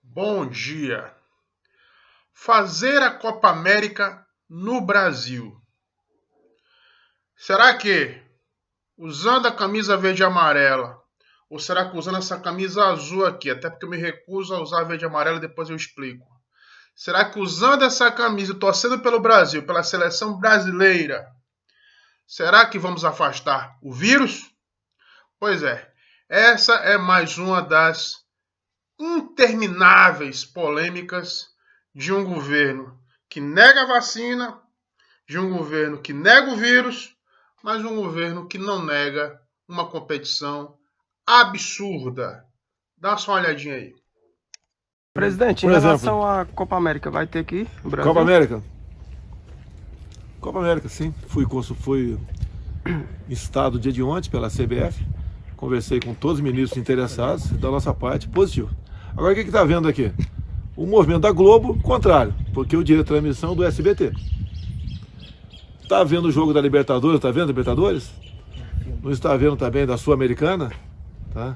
Bom dia. Fazer a Copa América no Brasil. Será que usando a camisa verde e amarela, ou será que usando essa camisa azul aqui, até porque eu me recuso a usar verde e amarela, depois eu explico. Será que usando essa camisa, torcendo pelo Brasil, pela seleção brasileira, será que vamos afastar o vírus? Pois é, essa é mais uma das intermináveis polêmicas de um governo que nega a vacina, de um governo que nega o vírus, mas um governo que não nega uma competição absurda. Dá só uma olhadinha aí. Presidente, em relação à Copa América, vai ter aqui no Brasil? Copa América? Copa América, sim. Fui instado dia de ontem pela CBF. Conversei com todos os ministros interessados, da nossa parte, positivo. Agora, o que está vendo aqui? O movimento da Globo, contrário, porque o direito de transmissão do SBT. Está vendo o jogo da Libertadores? Está vendo a Libertadores? Não está vendo também da Sul-Americana? Tá?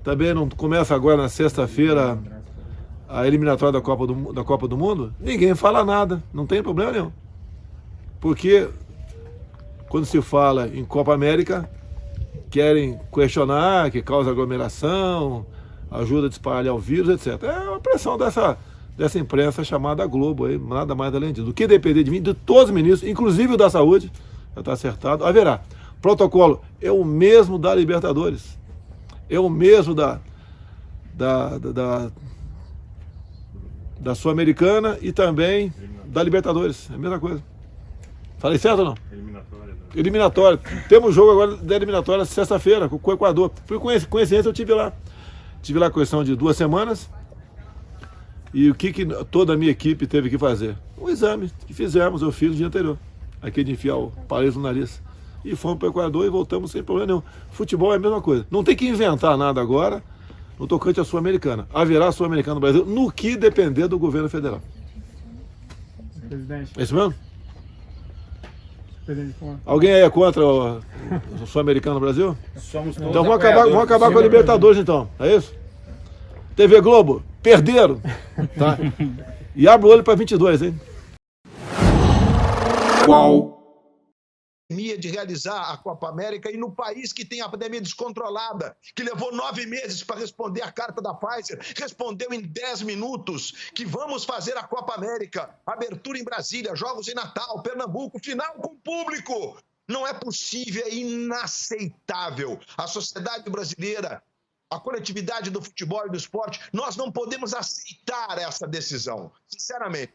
Também não começa agora na sexta-feira a eliminatória da Copa do Mundo? Ninguém fala nada, não tem problema nenhum. Porque quando se fala em Copa América, querem questionar que causa aglomeração, ajuda a espalhar o vírus, etc. É uma pressão dessa imprensa chamada Globo, aí, nada mais além disso. Do que depender de mim, de todos os ministros, inclusive o da Saúde, já está acertado, haverá. Protocolo é o mesmo da Libertadores, é o mesmo da Sul-Americana e também da Libertadores, é a mesma coisa. Falei certo ou não? Eliminatória. Temos jogo agora da eliminatória sexta-feira com o Equador. Por coincidência eu tive lá. Tive lá questão de 2 semanas. E o que toda a minha equipe teve que fazer? Um exame que fizemos, eu fiz no dia anterior. Aqui de enfiar o palito no nariz. E fomos para o Equador e voltamos sem problema nenhum. Futebol é a mesma coisa. Não tem que inventar nada agora no tocante à Sul-Americana. Haverá Sul-Americana no Brasil no que depender do governo federal. Presidente. É isso mesmo? Alguém aí é contra o Sul-Americano no Brasil? Somos todos então vamos acabar com a Libertadores então, é isso? TV Globo, perderam, tá? E abre o olho para 22, hein? Qual? De realizar a Copa América e no país que tem a pandemia descontrolada, que levou 9 meses para responder a carta da Pfizer, respondeu em 10 minutos que vamos fazer a Copa América, abertura em Brasília, jogos em Natal, Pernambuco, final com público. Não é possível, é inaceitável. A sociedade brasileira, a coletividade do futebol e do esporte, nós não podemos aceitar essa decisão, sinceramente.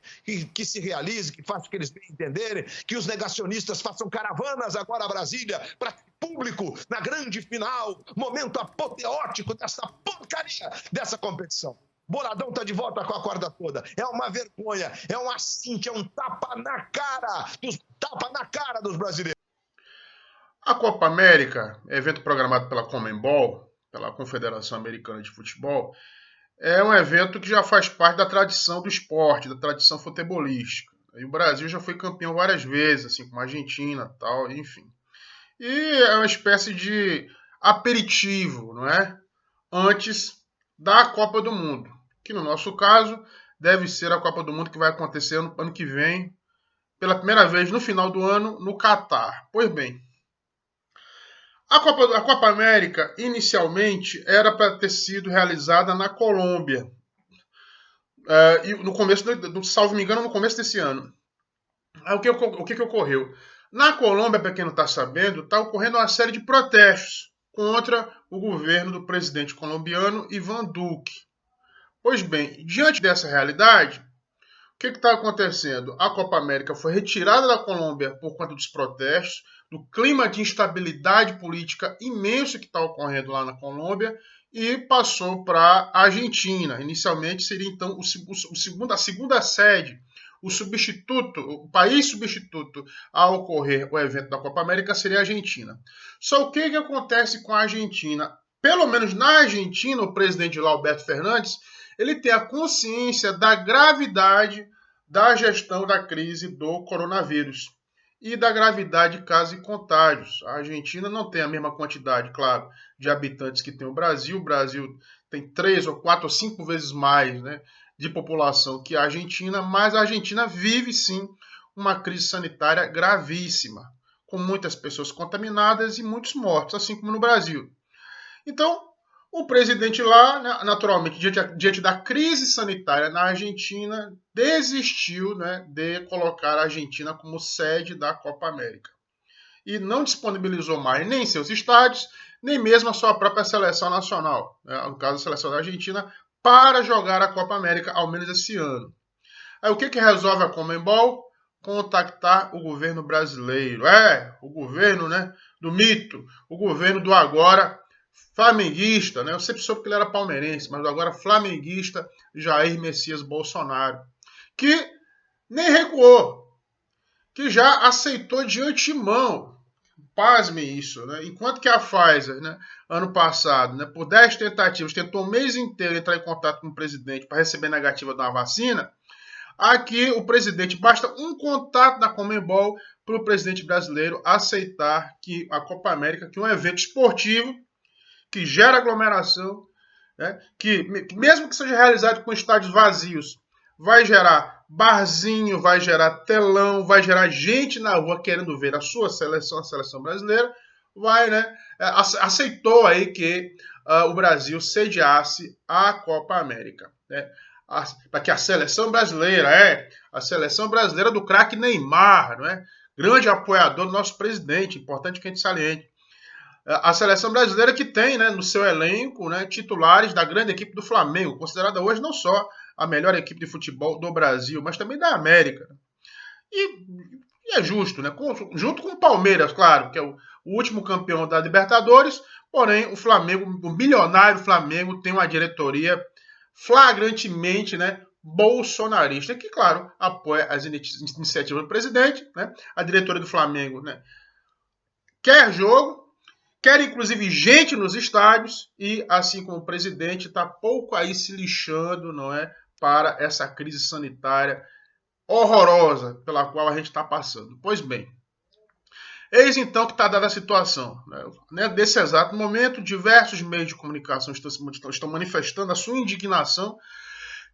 Que se realize, que faça o que eles bem entenderem, que os negacionistas façam caravanas agora a Brasília para público na grande final, momento apoteótico dessa porcaria dessa competição. Boladão está de volta com a corda toda. É uma vergonha, é um assinte, é um tapa na cara dos brasileiros. A Copa América, evento programado pela Conmebol, pela Confederação Americana de Futebol, é um evento que já faz parte da tradição do esporte, da tradição futebolística. E o Brasil já foi campeão várias vezes, assim como a Argentina, tal, enfim. E é uma espécie de aperitivo, não é? Antes da Copa do Mundo, que no nosso caso deve ser a Copa do Mundo que vai acontecer no ano que vem, pela primeira vez no final do ano, no Catar. Pois bem, a Copa América, inicialmente, era para ter sido realizada na Colômbia. E no começo, salvo me engano, no começo desse ano. Aí, o que ocorreu? Na Colômbia, para quem não está sabendo, está ocorrendo uma série de protestos contra o governo do presidente colombiano Iván Duque. Pois bem, diante dessa realidade, o que está acontecendo? A Copa América foi retirada da Colômbia por conta dos protestos, do clima de instabilidade política imenso que está ocorrendo lá na Colômbia, e passou para a Argentina. Inicialmente seria então a segunda sede, o país substituto a ocorrer o evento da Copa América seria a Argentina. Só o que acontece com a Argentina? Pelo menos na Argentina, o presidente lá, Alberto Fernandes, ele tem a consciência da gravidade da gestão da crise do coronavírus. e da gravidade de casos e contágios. A Argentina não tem a mesma quantidade, claro, de habitantes que tem o Brasil. O Brasil tem 3 ou 4 ou 5 vezes mais, né, de população que a Argentina, mas a Argentina vive, sim, uma crise sanitária gravíssima, com muitas pessoas contaminadas e muitos mortos, assim como no Brasil. Então, o presidente lá, naturalmente, diante da crise sanitária na Argentina, desistiu, né, de colocar a Argentina como sede da Copa América. E não disponibilizou mais nem seus estádios, nem mesmo a sua própria seleção nacional, né, no caso a seleção da Argentina, para jogar a Copa América, ao menos esse ano. Aí o que resolve a Conmebol? Contactar o governo brasileiro. O governo, né, do mito, o governo do agora flamenguista, né? Eu sempre soube que ele era palmeirense, mas agora flamenguista Jair Messias Bolsonaro, que nem recuou, que já aceitou de antemão, pasmem isso, né? Enquanto que a Pfizer, né, ano passado, né, por 10 tentativas, tentou o mês inteiro entrar em contato com o presidente para receber negativa de uma vacina, aqui o presidente, basta um contato da Conmebol para o presidente brasileiro aceitar que a Copa América, que é um evento esportivo, que gera aglomeração, né, que mesmo que seja realizado com estádios vazios, vai gerar barzinho, vai gerar telão, vai gerar gente na rua querendo ver a sua seleção, a seleção brasileira, aceitou aí que o Brasil sediasse a Copa América, né, para que a seleção brasileira, a seleção brasileira do craque Neymar, não é? Grande apoiador do nosso presidente, importante que a gente saliente. A seleção brasileira que tem, né, no seu elenco, né, titulares da grande equipe do Flamengo, considerada hoje não só a melhor equipe de futebol do Brasil, mas também da América. E é justo, né, junto com o Palmeiras, claro, que é o último campeão da Libertadores, porém o Flamengo, o milionário Flamengo, tem uma diretoria flagrantemente, né, bolsonarista, que, claro, apoia as iniciativas do presidente, né, a diretoria do Flamengo, né, quer jogo, quer inclusive gente nos estádios e, assim como o presidente, está pouco aí se lixando, não é, para essa crise sanitária horrorosa pela qual a gente está passando. Pois bem, eis então que está dada a situação. Né? Nesse exato momento, diversos meios de comunicação estão manifestando a sua indignação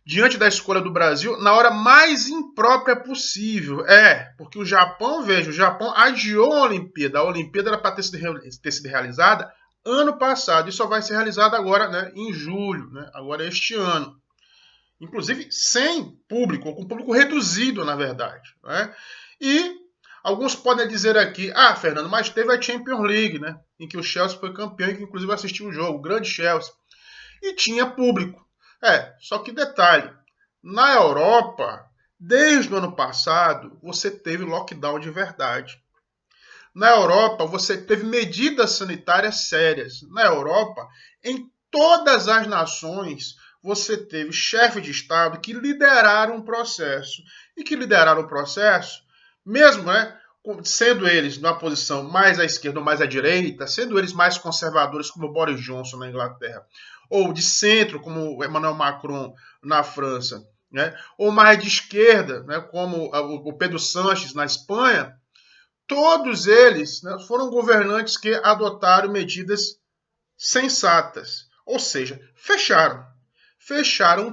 diante da escolha do Brasil na hora mais imprópria possível. Porque o Japão adiou a Olimpíada. A Olimpíada era para ter sido realizada ano passado e só vai ser realizada agora, né, em julho, né, agora este ano. Inclusive sem público, ou com público reduzido, na verdade. Né? E alguns podem dizer aqui, Fernando, mas teve a Champions League, né, em que o Chelsea foi campeão e que inclusive assistiu o jogo, o grande Chelsea. E tinha público. Só que detalhe, na Europa, desde o ano passado, você teve lockdown de verdade. Na Europa, você teve medidas sanitárias sérias. Na Europa, em todas as nações, você teve chefes de Estado que lideraram um processo. E que lideraram o processo, mesmo, né, sendo eles numa posição mais à esquerda ou mais à direita, sendo eles mais conservadores, como Boris Johnson na Inglaterra, ou de centro, como Emmanuel Macron na França, né? Ou mais de esquerda, né? Como o Pedro Sánchez na Espanha, todos eles, né, foram governantes que adotaram medidas sensatas. Ou seja, fecharam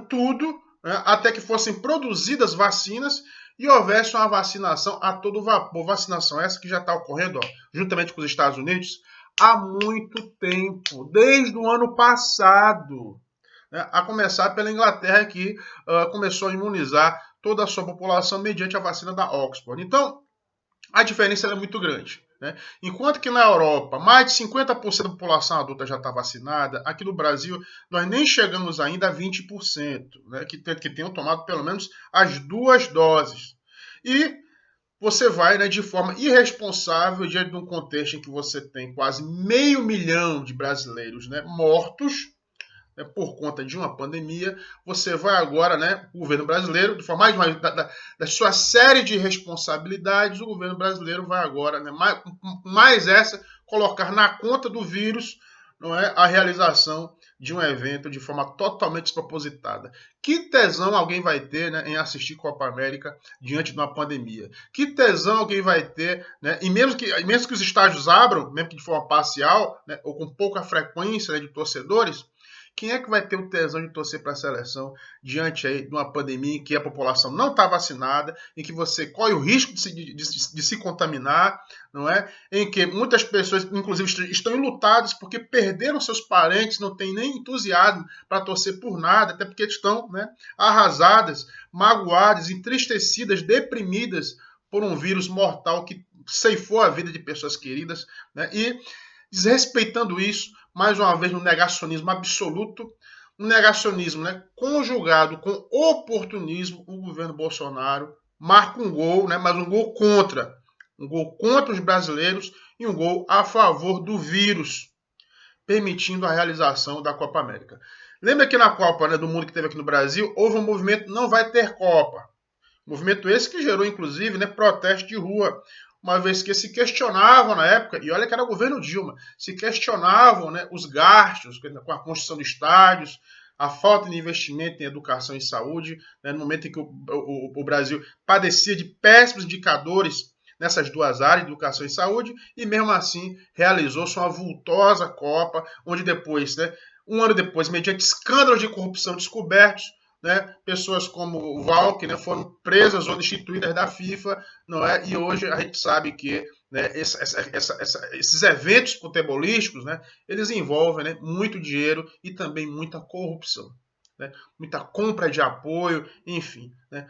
tudo, né, até que fossem produzidas vacinas e houvesse uma vacinação a todo vapor. Vacinação essa que já está ocorrendo, juntamente com os Estados Unidos, há muito tempo, desde o ano passado, né, a começar pela Inglaterra, que começou a imunizar toda a sua população mediante a vacina da Oxford. Então, a diferença é muito grande. Né? Enquanto que na Europa, mais de 50% da população adulta já está vacinada, aqui no Brasil, nós nem chegamos ainda a 20%, né, que tenham tomado pelo menos as 2 doses. E você vai, né, de forma irresponsável, diante de um contexto em que você tem quase 500 mil de brasileiros, né, mortos, né, por conta de uma pandemia, você vai agora, né, o governo brasileiro, de forma da sua série de responsabilidades, o governo brasileiro vai agora, né, mais essa, colocar na conta do vírus, não é, a realização de um evento de forma totalmente despropositada. Que tesão alguém vai ter, né, em assistir Copa América diante de uma pandemia? Que tesão alguém vai ter, né, e mesmo que os estádios abram, mesmo que de forma parcial, né, ou com pouca frequência, né, de torcedores, quem é que vai ter o tesão de torcer para a seleção diante aí de uma pandemia em que a população não está vacinada, em que você corre o risco de se contaminar, não é? Em que muitas pessoas, inclusive, estão enlutadas porque perderam seus parentes, não têm nem entusiasmo para torcer por nada, até porque estão, né, arrasadas, magoadas, entristecidas, deprimidas por um vírus mortal que ceifou a vida de pessoas queridas, né? E desrespeitando isso, mais uma vez, um negacionismo absoluto, um negacionismo, né, conjugado com oportunismo, o governo Bolsonaro marca um gol, né, mas um gol contra os brasileiros e um gol a favor do vírus, permitindo a realização da Copa América. Lembra que na Copa, né, do Mundo que teve aqui no Brasil, houve um movimento não vai ter Copa. Movimento esse que gerou, inclusive, né, protesto de rua, uma vez que se questionavam na época, e olha que era o governo Dilma, se questionavam, né, os gastos com a construção de estádios, a falta de investimento em educação e saúde, né, no momento em que o Brasil padecia de péssimos indicadores nessas duas áreas, educação e saúde, e mesmo assim realizou-se uma vultosa Copa, onde depois, né, um ano depois, mediante escândalos de corrupção descobertos, né, pessoas como o Valk, né, foram presas ou destituídas da FIFA, não é? E hoje a gente sabe que, né, esses eventos futebolísticos, né, eles envolvem, né, muito dinheiro e também muita corrupção, né, muita compra de apoio, enfim, né,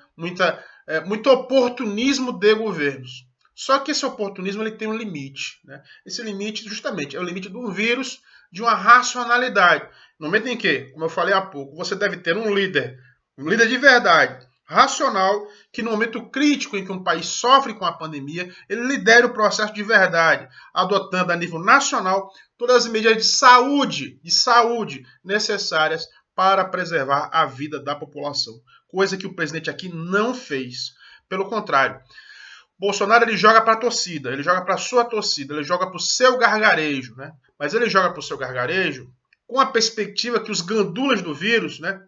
muito oportunismo de governos. Só que esse oportunismo ele tem um limite, né? Esse limite, justamente, é o limite do vírus, de uma racionalidade. No momento em que, como eu falei há pouco, você deve ter um líder de verdade, racional, que no momento crítico em que um país sofre com a pandemia, ele lidere o processo de verdade, adotando a nível nacional todas as medidas de saúde necessárias para preservar a vida da população. Coisa que o presidente aqui não fez. Pelo contrário, Bolsonaro ele joga para a torcida, ele joga para a sua torcida, ele joga para o seu gargarejo, né? Mas ele joga para o seu gargarejo com a perspectiva que os gandulas do vírus, né,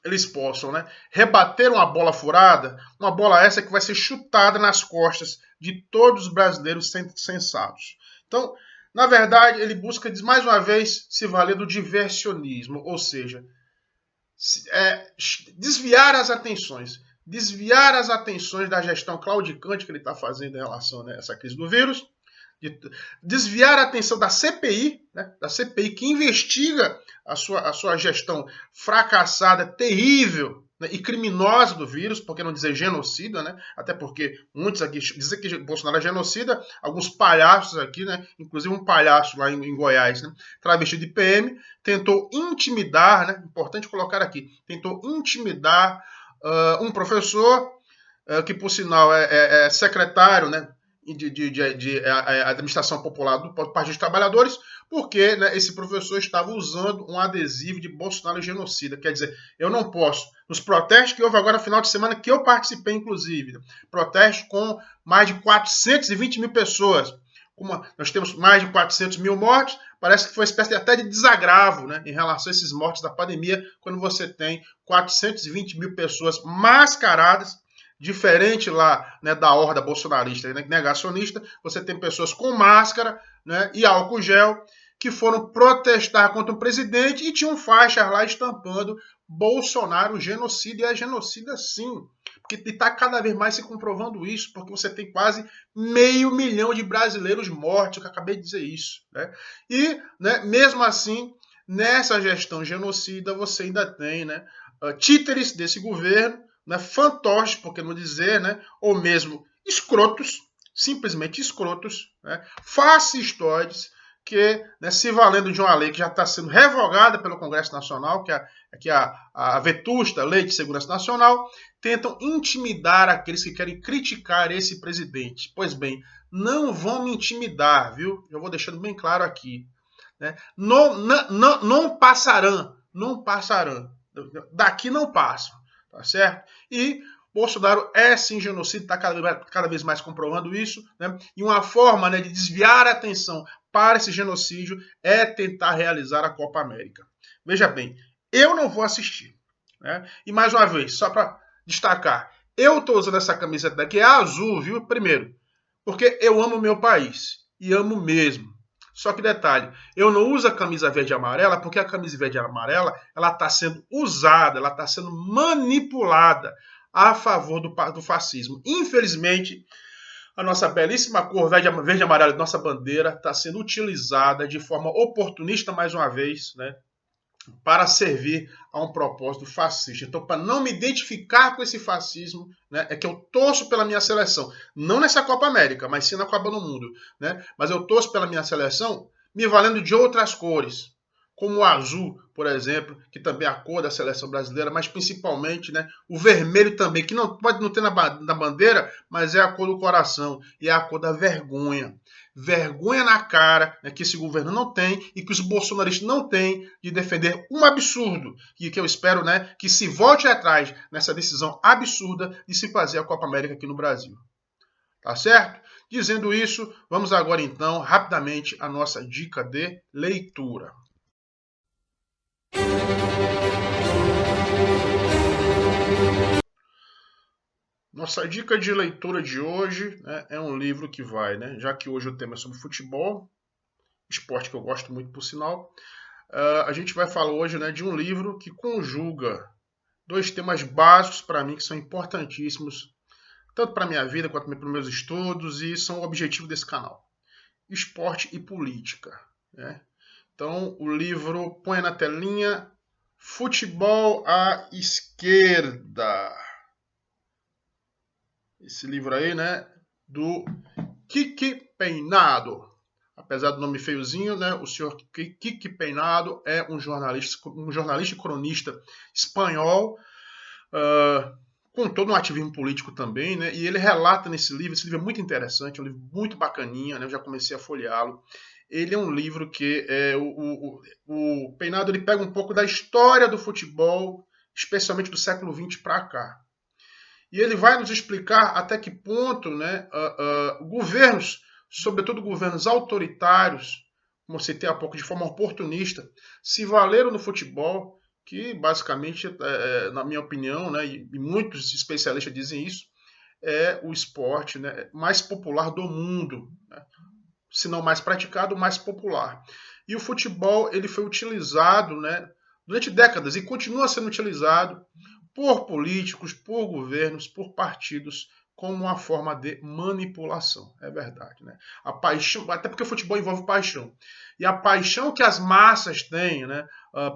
eles possam, né, rebater uma bola furada, uma bola essa que vai ser chutada nas costas de todos os brasileiros sensatos. Então, na verdade, ele busca, mais uma vez, se valer do diversionismo, ou seja, desviar as atenções da gestão claudicante que ele está fazendo em relação, né, a essa crise do vírus, desviar a atenção da CPI, né, que investiga a sua gestão fracassada, terrível, né, e criminosa do vírus, por que não dizer genocida, né? Até porque muitos aqui dizem que Bolsonaro é genocida, alguns palhaços aqui, né, inclusive um palhaço lá em Goiás, né, travestido de PM, tentou intimidar, né, importante colocar aqui, tentou intimidar um professor que, por sinal, é secretário, né, de administração popular do Partido dos Trabalhadores, porque, né, esse professor estava usando um adesivo de Bolsonaro genocida. Quer dizer, eu não posso, nos protestos que houve agora no final de semana, que eu participei, inclusive, protestos com mais de 420 mil pessoas, nós temos mais de 400 mil mortes, parece que foi uma espécie até de desagravo, né, em relação a esses mortes da pandemia, quando você tem 420 mil pessoas mascaradas, diferente lá, né, da horda bolsonarista, né, negacionista, você tem pessoas com máscara, né, e álcool gel que foram protestar contra o presidente e tinham faixas lá estampando Bolsonaro genocida, e é genocida sim, porque está cada vez mais se comprovando isso, porque você tem quase 500 mil de brasileiros mortos, que eu acabei de dizer isso, né? E, né, mesmo assim, nessa gestão genocida, você ainda tem, né, títeres desse governo, né, fantoches, por que não dizer, né, ou mesmo escrotos, simplesmente escrotos, né, fascistoides, que, né, se valendo de uma lei que já está sendo revogada pelo Congresso Nacional, que é a vetusta Lei de Segurança Nacional, tentam intimidar aqueles que querem criticar esse presidente. Pois bem, não vão me intimidar, viu? Eu vou deixando bem claro aqui, né? Não passarão. Daqui não passam, tá certo? E Bolsonaro é sim genocida, está cada vez mais comprovando isso, né? E uma forma, né, de desviar a atenção para esse genocídio é tentar realizar a Copa América. Veja bem, eu não vou assistir. Né? E mais uma vez, só para destacar, eu estou usando essa camiseta daqui, é azul, viu? Primeiro, porque eu amo o meu país, e amo mesmo. Só que detalhe, eu não uso a camisa verde e amarela, porque a camisa verde e amarela, ela está sendo usada, ela está sendo manipulada a favor do fascismo. Infelizmente, a nossa belíssima cor verde e amarela de nossa bandeira está sendo utilizada de forma oportunista, mais uma vez, né, para servir a um propósito fascista. Então, para não me identificar com esse fascismo, né, é que eu torço pela minha seleção. Não nessa Copa América, mas sim na Copa do Mundo. Né? Mas eu torço pela minha seleção me valendo de outras cores, como o azul, por exemplo, que também é a cor da seleção brasileira, mas principalmente, né, o vermelho também, que não pode não ter na bandeira, mas é a cor do coração e é a cor da vergonha. Vergonha na cara, né, que esse governo não tem e que os bolsonaristas não têm de defender um absurdo e que eu espero, né, que se volte atrás nessa decisão absurda de se fazer a Copa América aqui no Brasil. Tá certo? Dizendo isso, vamos agora então rapidamente à nossa dica de leitura. Nossa dica de leitura de hoje, né, é um livro que vai, né, já que hoje o tema é sobre futebol, esporte que eu gosto muito por sinal, a gente vai falar hoje, né, de um livro que conjuga dois temas básicos para mim que são importantíssimos, tanto para a minha vida quanto para os meus estudos, e são o objetivo desse canal: esporte e política. Né? Então o livro põe na telinha Futebol à Esquerda. Esse livro aí, né, do Kiki Peinado. Apesar do nome feiozinho, né, o senhor Kiki Peinado é um jornalista e cronista espanhol, com todo um ativismo político também, né, e ele relata nesse livro, esse livro é muito interessante, é um livro muito bacaninha, né, eu já comecei a folheá-lo. Ele é um livro que o Peinado ele pega um pouco da história do futebol, especialmente do século XX para cá. E ele vai nos explicar até que ponto, né, governos, sobretudo governos autoritários, como eu citei há pouco, de forma oportunista, se valeram no futebol, que basicamente, na minha opinião, né, e muitos especialistas dizem isso, é o esporte, né, mais popular do mundo, né, se não mais praticado, mais popular. E o futebol ele foi utilizado, né, durante décadas e continua sendo utilizado por políticos, por governos, por partidos, como uma forma de manipulação. É verdade, né? A paixão, até porque o futebol envolve paixão. E a paixão que as massas têm, né,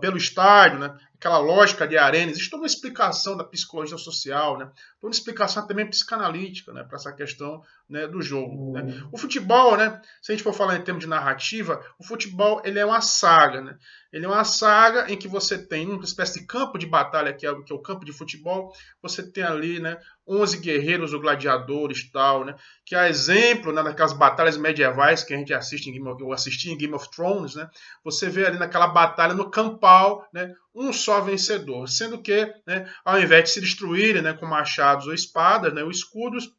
pelo estádio, né, aquela lógica de arena, existe toda uma explicação da psicologia social, né, toda uma explicação também psicanalítica, né, para essa questão, né, do jogo. Né? O futebol, né, se a gente for falar em termos de narrativa, o futebol ele é uma saga. Né? Ele é uma saga em que você tem uma espécie de campo de batalha, que é o campo de futebol, você tem ali, né, 11 guerreiros ou gladiadores, tal, né, que é exemplo, né, daquelas batalhas medievais que a gente assiste eu assisti em Game of Thrones, né, você vê ali naquela batalha no campal, né, um só vencedor, sendo que, né, ao invés de se destruírem, né, com machados ou espadas, né, ou escudos,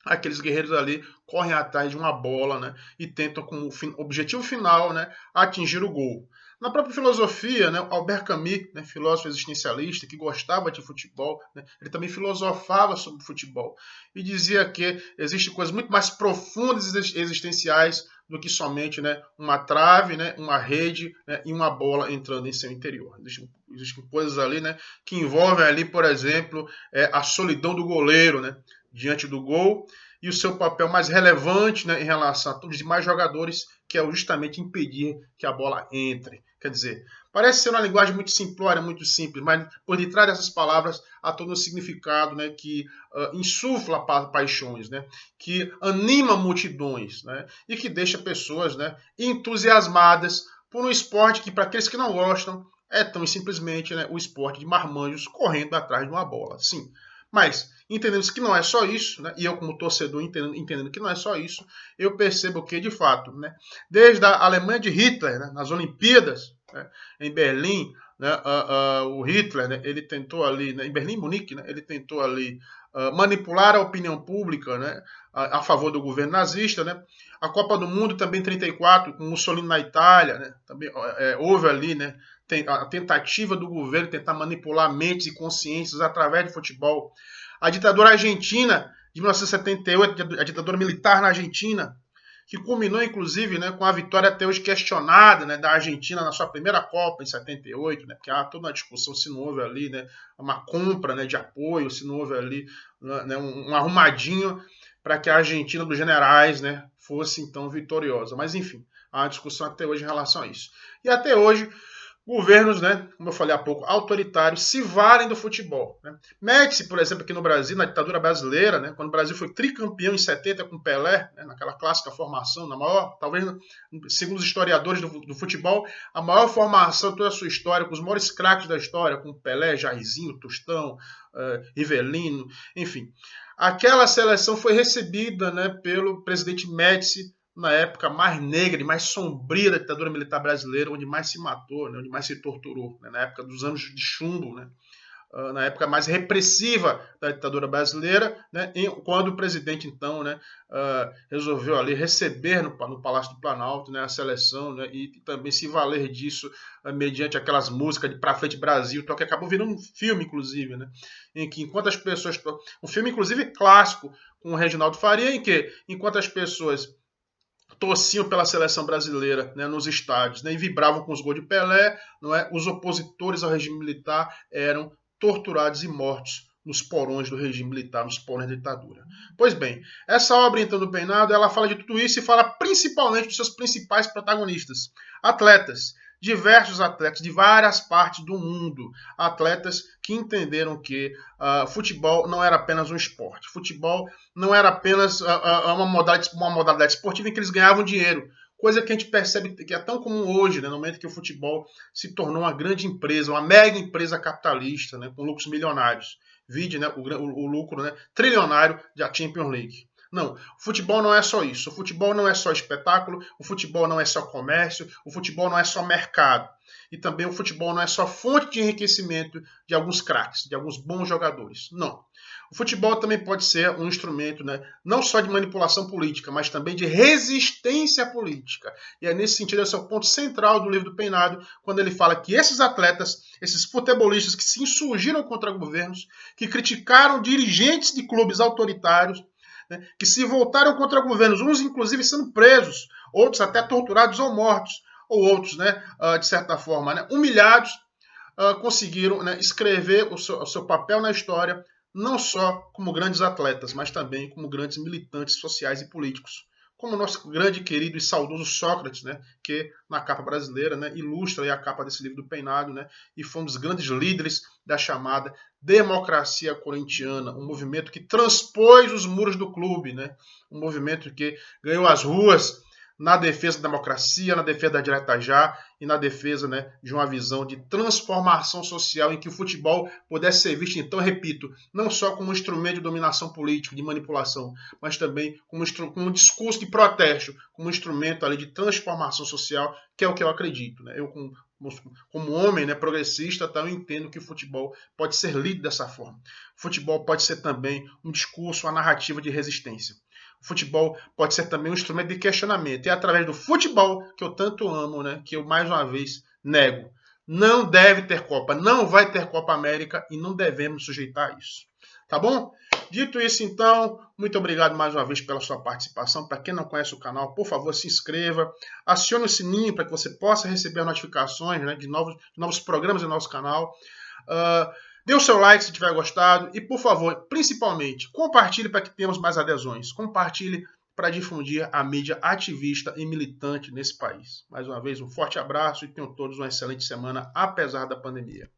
aqueles guerreiros ali correm atrás de uma bola, né, e tentam como objetivo final, né, atingir o gol. Na própria filosofia, né, Albert Camus, né, filósofo existencialista que gostava de futebol, né, ele também filosofava sobre futebol e dizia que existem coisas muito mais profundas e existenciais do que somente, né, uma trave, né, uma rede, né, e uma bola entrando em seu interior. Existem coisas ali, né, que envolvem ali, por exemplo, a solidão do goleiro, né, diante do gol, e o seu papel mais relevante, né, em relação a todos os demais jogadores, que é justamente impedir que a bola entre. Quer dizer, parece ser uma linguagem muito simplória, muito simples, mas por detrás dessas palavras há todo um significado, né, que insufla paixões, né, que anima multidões, né, e que deixa pessoas, né, entusiasmadas por um esporte que, para aqueles que não gostam, é tão simplesmente, né, o esporte de marmanjos correndo atrás de uma bola. Sim, mas entendendo que não é só isso, né, e eu como torcedor entendendo que não é só isso, eu percebo que, de fato, né, desde a Alemanha de Hitler, né, nas Olimpíadas, né, em Berlim, né, o Hitler, né, ele tentou ali, né, em Berlim e Munique, né, ele tentou ali manipular a opinião pública, né, a favor do governo nazista, né? A Copa do Mundo também em 34, com Mussolini na Itália, né? Também houve ali, né, a tentativa do governo tentar manipular mentes e consciências através do futebol. A ditadura argentina de 1978, a ditadura militar na Argentina, que culminou, inclusive, né, com a vitória até hoje questionada, né, da Argentina na sua primeira Copa, em 78, né, porque há toda uma discussão se não houve ali, né, uma compra, né, de apoio, se não houve ali, né, um arrumadinho para que a Argentina dos generais, né, fosse, então, vitoriosa. Mas, enfim, há uma discussão até hoje em relação a isso. E até hoje, governos, né, como eu falei há pouco, autoritários, se valem do futebol. Né? Médici, por exemplo, aqui no Brasil, na ditadura brasileira, né, quando o Brasil foi tricampeão em 70 com Pelé, né, naquela clássica formação, na maior, talvez, segundo os historiadores do futebol, a maior formação de toda a sua história, com os maiores craques da história, como Pelé, Jairzinho, Tostão, Rivelino, enfim. Aquela seleção foi recebida, né, pelo presidente Médici, na época mais negra e mais sombria da ditadura militar brasileira, onde mais se matou, né, onde mais se torturou, né, na época dos anos de chumbo, né, na época mais repressiva da ditadura brasileira, né, quando o presidente, então, né, resolveu ali receber no Palácio do Planalto, né, a seleção, né, e também se valer disso mediante aquelas músicas de Pra Frente Brasil, que acabou virando um filme, inclusive, né, em que enquanto as pessoas... Um filme, inclusive, clássico, com o Reginaldo Faria, em que, enquanto as pessoas torciam pela seleção brasileira, né, nos estádios, né, e vibravam com os gols de Pelé, não é? Os opositores ao regime militar eram torturados e mortos nos porões do regime militar, nos porões da ditadura. Pois bem, essa obra, então, do Peinado, ela fala de tudo isso e fala principalmente dos seus principais protagonistas, atletas, diversos atletas de várias partes do mundo, atletas que entenderam que futebol não era apenas um esporte, futebol não era apenas uma modalidade esportiva em que eles ganhavam dinheiro, coisa que a gente percebe que é tão comum hoje, né, no momento que o futebol se tornou uma grande empresa, uma mega empresa capitalista, né, com lucros milionários. Vide, né, o lucro, né, trilionário da Champions League. Não, o futebol não é só isso. O futebol não é só espetáculo, o futebol não é só comércio, o futebol não é só mercado. E também o futebol não é só fonte de enriquecimento de alguns craques, de alguns bons jogadores. Não. O futebol também pode ser um instrumento, né, não só de manipulação política, mas também de resistência política. E é nesse sentido, esse é o ponto central do livro do Peinado, quando ele fala que esses atletas, esses futebolistas que se insurgiram contra governos, que criticaram dirigentes de clubes autoritários, né, que se voltaram contra governos, uns inclusive sendo presos, outros até torturados ou mortos, ou outros, né, de certa forma, né, humilhados, conseguiram, né, escrever o seu papel na história, não só como grandes atletas, mas também como grandes militantes sociais e políticos, como o nosso grande, querido e saudoso Sócrates, né, que na capa brasileira, né, ilustra aí a capa desse livro do Peinado, né, e foi um dos grandes líderes da chamada democracia corintiana, um movimento que transpôs os muros do clube, né, um movimento que ganhou as ruas na defesa da democracia, na defesa da direta já e na defesa, né, de uma visão de transformação social em que o futebol pudesse ser visto, então, repito, não só como um instrumento de dominação política, de manipulação, mas também como um discurso de protesto, como um instrumento ali de transformação social, que é o que eu acredito. Né? Eu, como homem, né, progressista, tá, eu entendo que o futebol pode ser lido dessa forma. O futebol pode ser também um discurso, uma narrativa de resistência. O futebol pode ser também um instrumento de questionamento. É através do futebol que eu tanto amo, né, que eu mais uma vez nego. Não deve ter Copa, não vai ter Copa América e não devemos sujeitar a isso. Tá bom? Dito isso, então, muito obrigado mais uma vez pela sua participação. Para quem não conhece o canal, por favor, se inscreva. Acione o sininho para que você possa receber notificações, né, de novos programas do nosso canal. Dê o seu like se tiver gostado e, por favor, principalmente, compartilhe para que tenhamos mais adesões. Compartilhe para difundir a mídia ativista e militante nesse país. Mais uma vez, um forte abraço e tenham todos uma excelente semana, apesar da pandemia.